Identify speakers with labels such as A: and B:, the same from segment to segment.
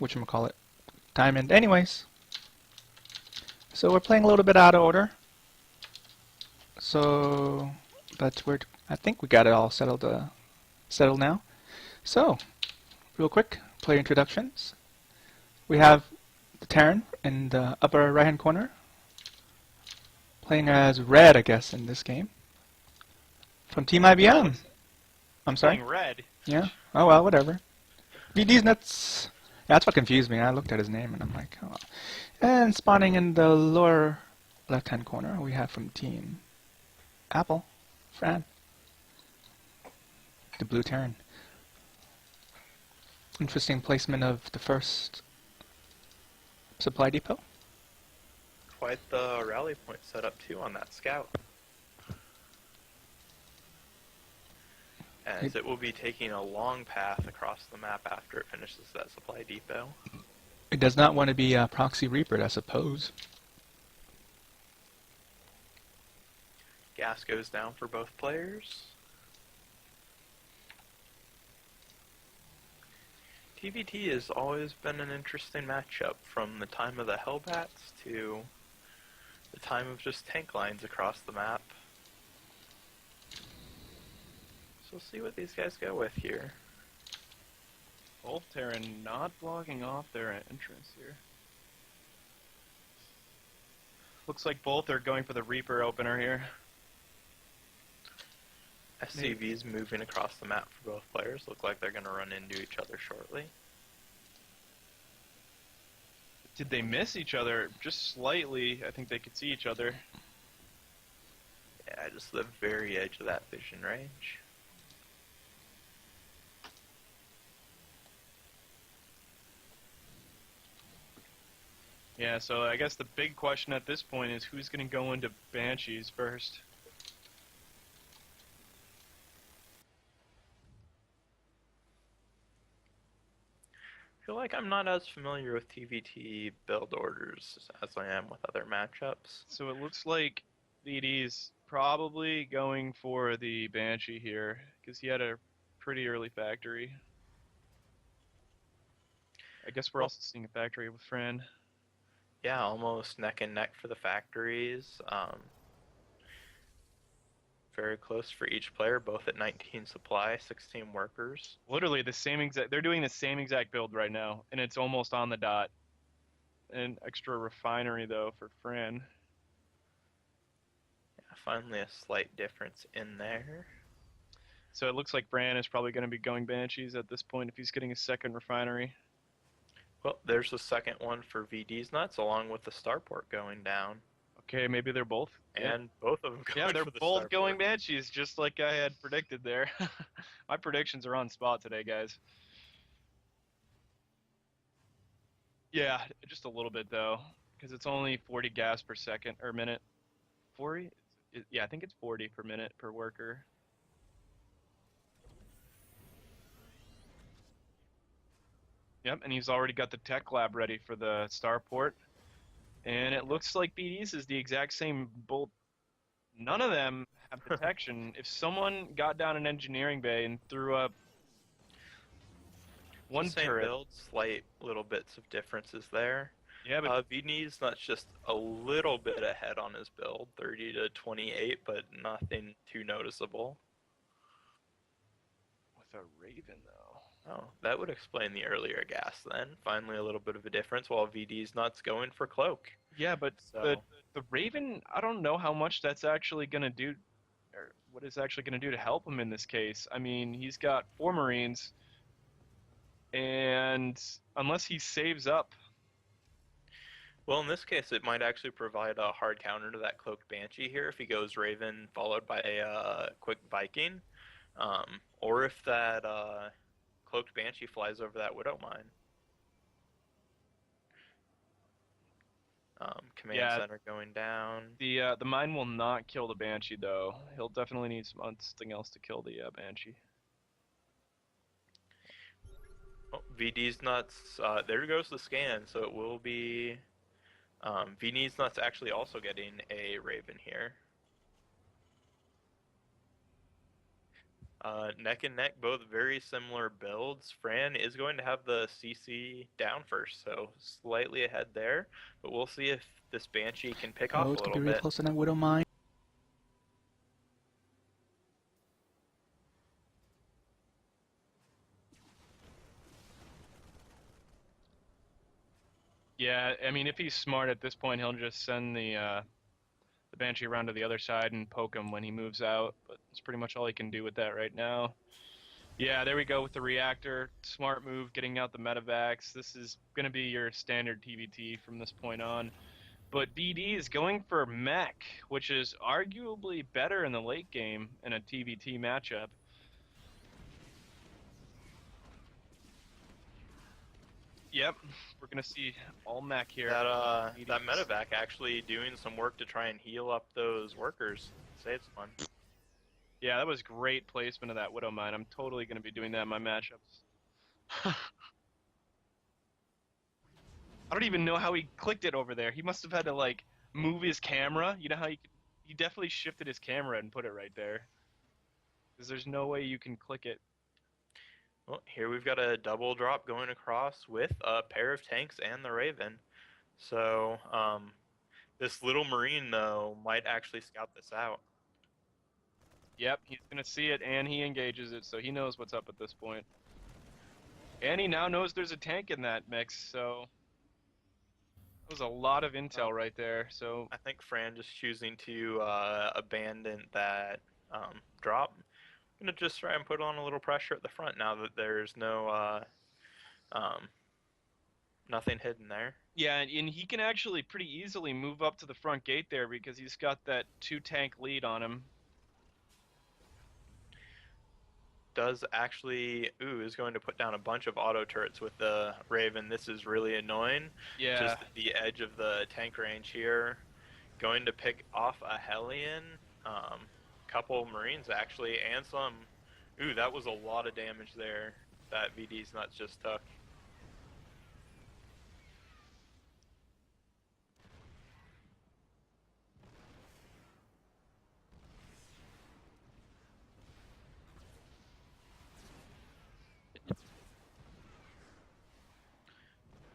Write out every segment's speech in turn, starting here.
A: whatchamacallit, diamond. Anyways, so we're playing a little bit out of order. So that's where I think we got it all settled now. So, real quick, player introductions. We have the Terran in the upper right-hand corner, playing as red, I guess, in this game. From Team IBM. I'm sorry?
B: Playing red.
A: Yeah? Oh well, whatever. VDeezNuts. Yeah, that's what confused me. I looked at his name and I'm like, oh. And spawning in the lower left-hand corner, we have from Team Apple, Fran. The blue Terran. Interesting placement of the first supply depot.
C: Quite the rally point set up too on that scout. As it will be taking a long path across the map after it finishes that supply depot.
A: It does not want to be a proxy reaper, I suppose.
C: Gas goes down for both players. TVT has always been an interesting matchup from the time of the Hellbats to the time of just tank lines across the map. So we'll see what these guys go with here.
B: Both Terran not blocking off their entrance here. Looks like both are going for the Reaper opener here.
C: SCVs moving across the map for both players. Look like they're going to run into each other shortly.
B: Did they miss each other? Just slightly. I think they could see each other.
C: Yeah, just the very edge of that vision range.
B: Yeah, so I guess the big question at this point is who's going to go into Banshees first?
C: I feel like I'm not as familiar with TVT build orders as I am with other matchups.
B: So it looks like VD's probably going for the Banshee here, because he had a pretty early factory. I guess we're also seeing a factory with Fran.
C: Yeah, almost neck and neck for the factories. Very close for each player, both at 19 supply, 16 workers.
B: Literally the same exact, they're doing the same exact build right now, and it's almost on the dot. An extra refinery though for Fran.
C: Yeah, finally a slight difference in there.
B: So it looks like Fran is probably going to be going Banshees at this point if he's getting a second refinery.
C: Well, there's the second one for VDeezNuts, along with the starport going down.
B: Okay, maybe they're both.
C: And both of them going
B: Yeah, they're
C: for the
B: both
C: starport.
B: going Banshees, just like I had predicted there. My predictions are on spot today, guys. Yeah, just a little bit though, because it's only 40 gas per second or minute. 40? Yeah, I think it's 40 per minute per worker. Yep, and he's already got the tech lab ready for the starport. And it looks like BD's is the exact same bolt. None of them have protection. If someone got down an engineering bay and threw up one
C: same
B: turret,
C: build, slight little bits of differences there.
B: yeah, but
C: VDeezNuts just a little bit ahead on his build, 30 to 28, but nothing too noticeable.
B: with a Raven though.
C: Oh, that would explain the earlier gas then. Finally a little bit of a difference while VDeezNuts going for Cloak.
B: Yeah, but
C: So,
B: the Raven, I don't know how much that's actually going to do, or what it's actually going to do to help him in this case. I mean, he's got 4 Marines, and unless he saves up.
C: well, in this case, it might actually provide a hard counter to that Cloaked Banshee here if he goes Raven followed by a quick Viking. Or if that Cloaked Banshee flies over that Widow Mine. Command center going down.
B: The mine will not kill the Banshee though. He'll definitely need something else to kill the Banshee.
C: Oh, VDeezNuts, there goes the scan, so it will be VDeezNuts actually also getting a Raven here. Neck and neck, both very similar builds. Fran is going to have the CC down first, so slightly ahead there. But we'll see if this Banshee can pick
A: Oh,
C: off a
A: it's gonna
C: little
A: be real
C: bit.
A: close to that Widow Mine.
B: Yeah, I mean, if he's smart at this point, he'll just send the Banshee around to the other side and poke him when he moves out. But that's pretty much all he can do with that right now. Yeah, there we go with the reactor. Smart move, getting out the medevacs. This is going to be your standard TVT from this point on. But BD is going for mech, which is arguably better in the late game in a TVT matchup. Yep, we're going to see all mech here.
C: That medevac actually doing some work to try and heal up those workers. Saves one.
B: Yeah, that was great placement of that Widow Mine. I'm totally going to be doing that in my matchups. I don't even know how he clicked it over there. He must have had to, like, move his camera. You know how he definitely shifted his camera and put it right there. Because there's no way you can click it.
C: Well, here we've got a double drop going across with a pair of tanks and the Raven. So, this little Marine, though, might actually scout this out.
B: Yep, he's going to see it, and he engages it, so he knows what's up at this point. And he now knows there's a tank in that mix, so... That was a lot of intel right there, so...
C: I think Fran just choosing to abandon that drop. I'm going to just try and put on a little pressure at the front now that there's no nothing hidden there.
B: Yeah, and he can actually pretty easily move up to the front gate there because he's got that 2-tank lead on him.
C: Does actually, is going to put down a bunch of auto turrets with the Raven. This is really annoying.
B: Yeah.
C: Just at the edge of the tank range here. Going to pick off a Hellion. Couple Marines actually, and some... Ooh, that was a lot of damage there that VDeezNuts just took.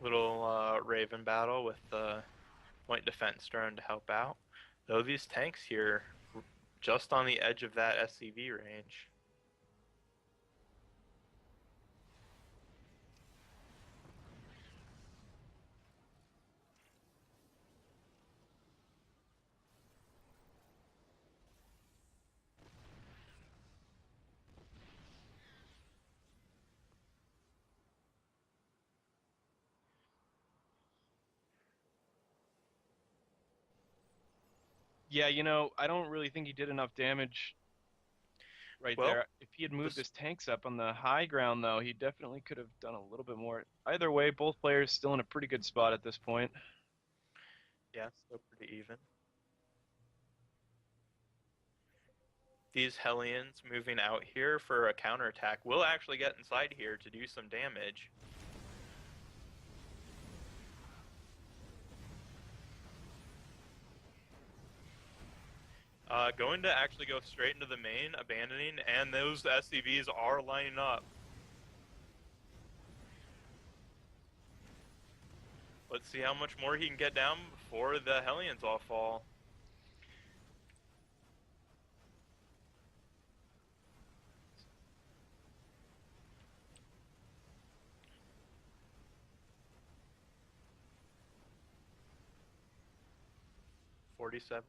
C: Little Raven battle with the point defense drone to help out. Though these tanks here, just on the edge of that SCV range.
B: Yeah, you know, I don't really think he did enough damage right
C: Well,
B: there. If he had moved his tanks up on the high ground, though, he definitely could have done a little bit more. Either way, both players still in a pretty good spot at this point.
C: Yeah, still pretty even. These Hellions moving out here for a counterattack will actually get inside here to do some damage. Going to actually go straight into the main, abandoning, and those SCVs are lining up. Let's see how much more he can get down before the Hellions all fall. $47.6.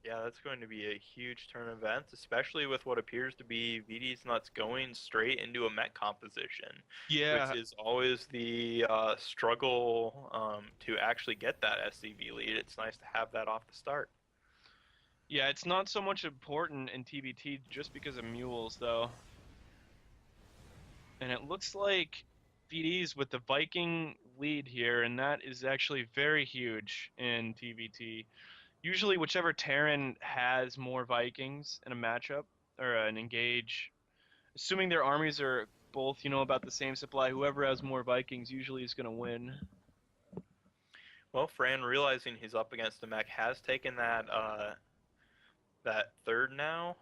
C: Yeah, that's going to be a huge turn of events, especially with what appears to be VDeezNuts going straight into a mech composition.
B: Yeah.
C: Which is always the struggle to actually get that SCV lead. It's nice to have that off the start.
B: Yeah, it's not so much important in TBT just because of mules, though. And it looks like VD's with the Viking lead here, and that is actually very huge in TBT. Usually, whichever Terran has more Vikings in a matchup or an engage, assuming their armies are both, you know, about the same supply, whoever has more Vikings usually is going to win.
C: Well, Fran, realizing he's up against a mech, has taken that that third now.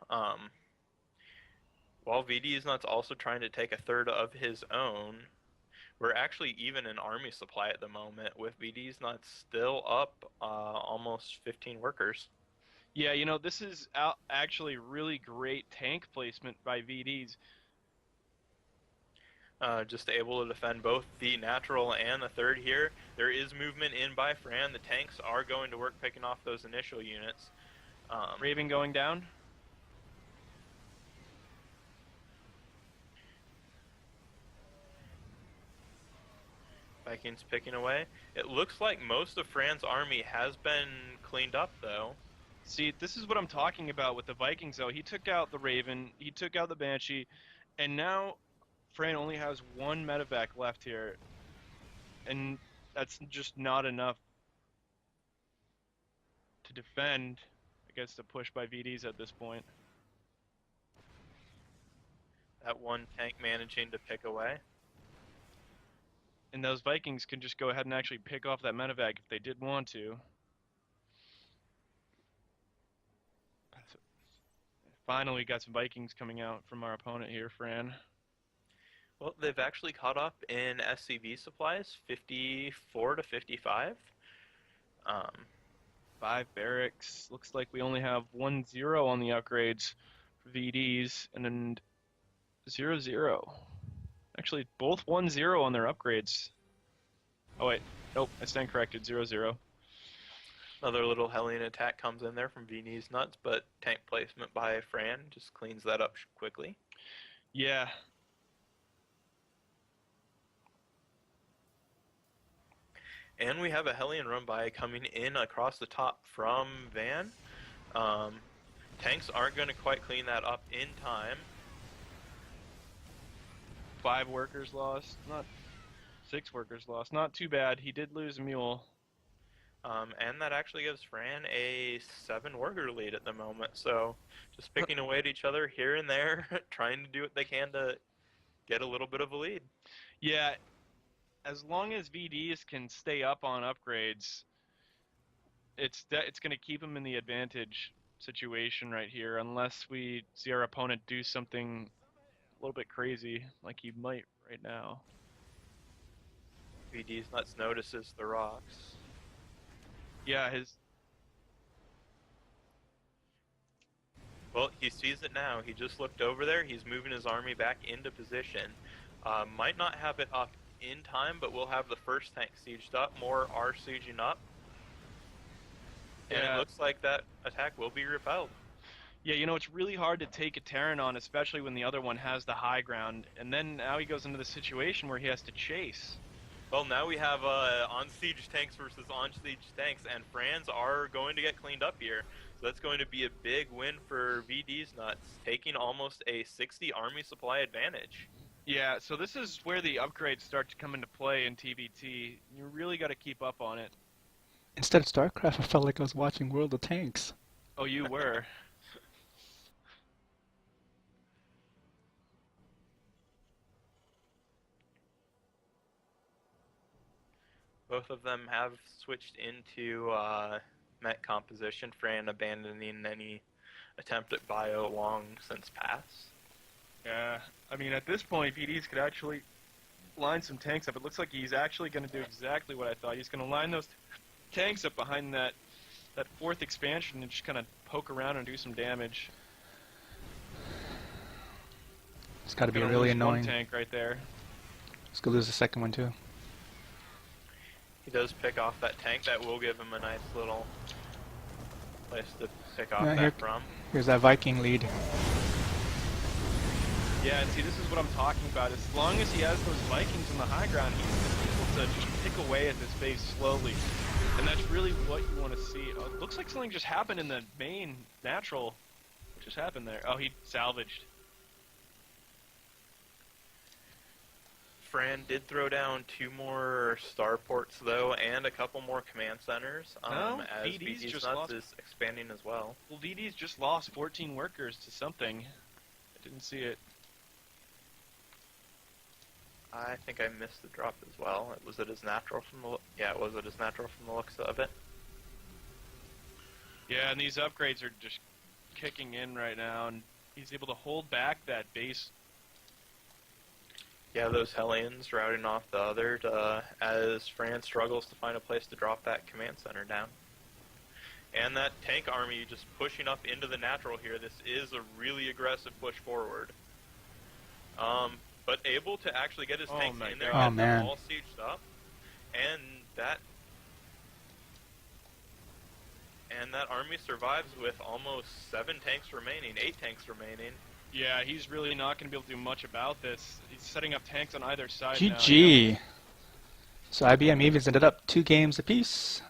C: While VDeezNuts also trying to take a third of his own, we're actually even in army supply at the moment, with VDeezNuts still up almost 15 workers.
B: Yeah, this is actually really great tank placement by VDs.
C: Just able to defend both the natural and the third here. There is movement in by Fran. The tanks are going to work picking off those initial units.
B: Raven going down.
C: Vikings picking away. It looks like most of Fran's army has been cleaned up, though.
B: See, this is what I'm talking about with the Vikings, though. He took out the Raven, he took out the Banshee, and now Fran only has one medevac left here. And that's just not enough to defend against the push by VDs at this point.
C: That one tank managing to pick away.
B: And those Vikings can just go ahead and actually pick off that medevac if they did want to. Finally, we got some Vikings coming out from our opponent here, Fran.
C: Well, they've actually caught up in SCV supplies, 54 to 55.
B: 5 barracks. Looks like we only have 1-0 on the upgrades for VDs, and then 0-0. Actually, both 1-0 on their upgrades. Oh wait, nope, I stand corrected. 0-0.
C: Another little Hellion attack comes in there from VDeezNuts, but tank placement by Fran just cleans that up quickly.
B: Yeah.
C: And we have a Hellion run by coming in across the top from Van. Tanks aren't going to quite clean that up in time.
B: 5 workers lost. Not 6 workers lost. Not too bad. He did lose a mule.
C: And that actually gives Fran a 7 worker lead at the moment. So just picking away at each other here and there, trying to do what they can to get a little bit of a lead.
B: Yeah, as long as VDs can stay up on upgrades, it's going to keep them in the advantage situation right here, unless we see our opponent do something a little bit crazy, like he might right now.
C: VDeezNuts notices the rocks.
B: Yeah,
C: Well, he sees it now. He just looked over there. He's moving his army back into position. Might not have it up in time, but we'll have the first tank sieged up. More are sieging up. And
B: Yeah.
C: it looks like that attack will be repelled.
B: Yeah, it's really hard to take a Terran on, especially when the other one has the high ground. And then now he goes into the situation where he has to chase.
C: Well, now we have on-siege tanks versus on-siege tanks, and Frans are going to get cleaned up here. So that's going to be a big win for VDeezNuts, taking almost a 60 army supply advantage.
B: Yeah, so this is where the upgrades start to come into play in TVT. You really got to keep up on it.
A: Instead of StarCraft, I felt like I was watching World of Tanks.
B: Oh, you were.
C: Both of them have switched into Met composition, Fran abandoning any attempt at bio long since pass.
B: Yeah, I mean, at this point, VDs could actually line some tanks up. It looks like he's actually going to do exactly what I thought. He's going to line those tanks up behind that 4th expansion and just kind of poke around and do some damage.
A: It's got to be
B: Gonna
A: really
B: lose
A: annoying.
B: One tank right there.
A: Let's go lose the second one too.
C: He does pick off that tank. That will give him a nice little place to pick off
A: Yeah,
C: that from.
A: Here's that Viking lead.
B: Yeah, and see, this is what I'm talking about. As long as he has those Vikings on the high ground, he's able to just pick away at this base slowly. And that's really what you want to see. Oh, it looks like something just happened in the main natural. What just happened there? Oh, he salvaged.
C: Fran did throw down 2 more starports, though, and a couple more command centers,
B: No,
C: as
B: VD's just
C: VDeezNuts
B: lost.
C: is expanding as well.
B: Well, VD's just lost 14 workers to something. I didn't see it.
C: I think I missed the drop as well. Was it as natural from the it was as natural from the looks of it.
B: Yeah, and these upgrades are just kicking in right now, and he's able to hold back that base.
C: Yeah, those Hellions routing off the other as Fran struggles to find a place to drop that command center down. And that tank army just pushing up into the natural here. This is a really aggressive push forward. But able to actually get his tanks in there,
A: God.
C: get them all sieged up, and that army survives with almost 7 tanks remaining, 8 tanks remaining.
B: Yeah, he's really not going to be able to do much about this. He's setting up tanks on either side now.
A: GG. So IBM evens ended up 2 games apiece.